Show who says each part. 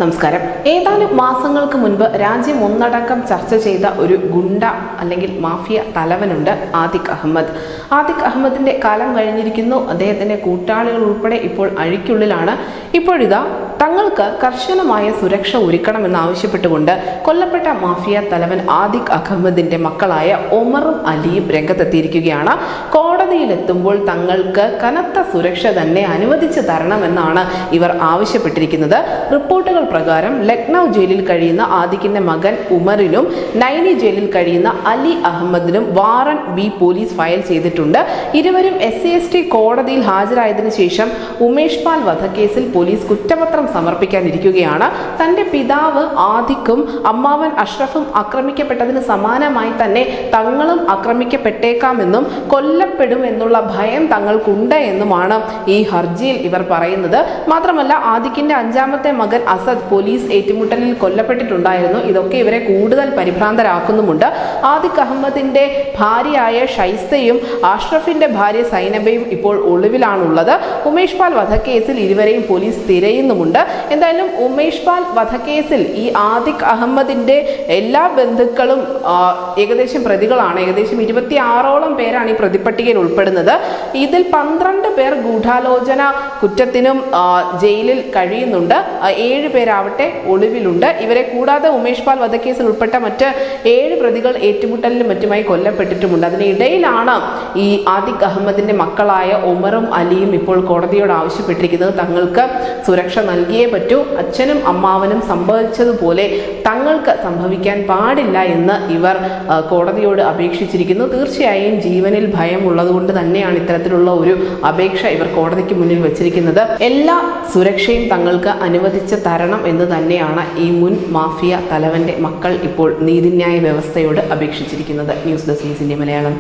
Speaker 1: നമസ്കാരം. ഏതാനും മാസങ്ങൾക്ക് മുൻപ് രാജ്യം ഒന്നടക്കം ചർച്ച ചെയ്ത ഒരു ഗുണ്ട അല്ലെങ്കിൽ മാഫിയ തലവനുണ്ട് ആതിഖ് അഹമ്മദ്. ആതിഖ് അഹമ്മദിന്റെ കാലം കഴിഞ്ഞിരിക്കുന്നു. അദ്ദേഹത്തിന്റെ കൂട്ടാളികൾ ഉൾപ്പെടെ ഇപ്പോൾ അഴിക്കുള്ളിലാണ്. ഇപ്പോഴിതാ തങ്ങൾക്ക് കർശനമായ സുരക്ഷ ഒരുക്കണമെന്നാവശ്യപ്പെട്ടുകൊണ്ട് കൊല്ലപ്പെട്ട മാഫിയ തലവൻ ആതിഖ് അഹമ്മദിന്റെ മക്കളായ ഒമറും അലിയും രംഗത്തെത്തിയിരിക്കുകയാണ്. കോടതിയിലെത്തുമ്പോൾ തങ്ങൾക്ക് കനത്ത സുരക്ഷ തന്നെ അനുവദിച്ചു തരണമെന്നാണ് ഇവർ ആവശ്യപ്പെട്ടിരിക്കുന്നത്. റിപ്പോർട്ടുകൾ പ്രകാരം ലക്നൗ ജയിലിൽ കഴിയുന്ന ആതിഖിന്റെ മകൻ ഉമറിനും നൈനി ജയിലിൽ കഴിയുന്ന അലി അഹമ്മദിനും വാറന്റ് ബി പോലീസ് ഫയൽ ചെയ്തിട്ടുണ്ട്. ഇരുവരും SC/ST കോടതിയിൽ ഹാജരായതിനു ശേഷം ഉമേഷ് പാൽ വധക്കേസിൽ പോലീസ് കുറ്റപത്രം സമർപ്പിക്കാനിരിക്കുകയാണ്. തന്റെ പിതാവ് ആതിഖും അമ്മാവൻ അഷ്റഫും ആക്രമിക്കപ്പെട്ടതിന് സമാനമായി തന്നെ തങ്ങളും ആക്രമിക്കപ്പെട്ടേക്കാമെന്നും കൊല്ലപ്പെടും എന്നുള്ള ഭയം തങ്ങൾക്കുണ്ട് എന്നുമാണ് ഈ ഹർജിയിൽ ഇവർ പറയുന്നത്. മാത്രമല്ല ആതിഖിന്റെ 5ാമത്തെ മകൻ അസദ് പോലീസ് ഏറ്റുമുട്ടലിൽ കൊല്ലപ്പെട്ടിട്ടുണ്ടായിരുന്നു. ഇതൊക്കെ ഇവരെ കൂടുതൽ പരിഭ്രാന്തരാക്കുന്നുമുണ്ട്. ആതിഖ് അഹമ്മദിന്റെ ഭാര്യയായ ഷൈസ്തയും അഷ്റഫിന്റെ ഭാര്യ സൈനബയും ഇപ്പോൾ ഒളിവിലാണുള്ളത്. ഉമേഷ് പാൽ വധക്കേസിൽ ഇരുവരെയും പോലീസ് തിരയുന്നുമുണ്ട്. എന്തായാലും ഉമേഷ് പാൽ വധക്കേസിൽ ഈ ആതിഖ് അഹമ്മദിന്റെ എല്ലാ ബന്ധുക്കളും ഏകദേശം പ്രതികളാണ്. ഏകദേശം 26ഓളം പേരാണ് ഈ പ്രതിപ്പട്ടികയിൽ ഉൾപ്പെടുന്നത്. ഇതിൽ 12 പേർ ഗൂഢാലോചന കുറ്റത്തിനും ജയിലിൽ കഴിയുന്നുണ്ട്. 7 പേരാവട്ടെ ഒളിവിലുണ്ട്. ഇവരെ കൂടാതെ ഉമേഷ് പാൽ വധക്കേസിൽ ഉൾപ്പെട്ട മറ്റ് 7 പ്രതികൾ ഏറ്റുമുട്ടലിനും മറ്റുമായി കൊല്ലപ്പെട്ടിട്ടുമുണ്ട്. അതിനിടയിലാണ് ഈ ആതിഖ് അഹമ്മദിന്റെ മക്കളായ ഒമറും അലിയും ഇപ്പോൾ കോടതിയോട് ആവശ്യപ്പെട്ടിരിക്കുന്നത് തങ്ങൾക്ക് സുരക്ഷ നൽകിയേ പറ്റൂ. അച്ഛനും അമ്മാവനും സംഭവിച്ചതുപോലെ തങ്ങൾക്ക് സംഭവിക്കാൻ പാടില്ല എന്ന് ഇവർ കോടതിയോട് അപേക്ഷിച്ചിരിക്കുന്നു. തീർച്ചയായും ജീവനിൽ ഭയം ഉള്ളതുകൊണ്ട് തന്നെയാണ് ഇത്തരത്തിലുള്ള ഒരു അപേക്ഷ ഇവർ കോടതിക്ക് മുന്നിൽ വെച്ചിരിക്കുന്നത്. എല്ലാ സുരക്ഷയും തങ്ങൾക്ക് അനുവദിച്ച് തരണം എന്ന് തന്നെയാണ് ഈ മുൻ മാഫിയ തലവന്റെ മക്കൾ ഇപ്പോൾ നീതിന്യായ വ്യവസ്ഥയോട് അപേക്ഷിച്ചിരിക്കുന്നത്. News desk India Malayalam.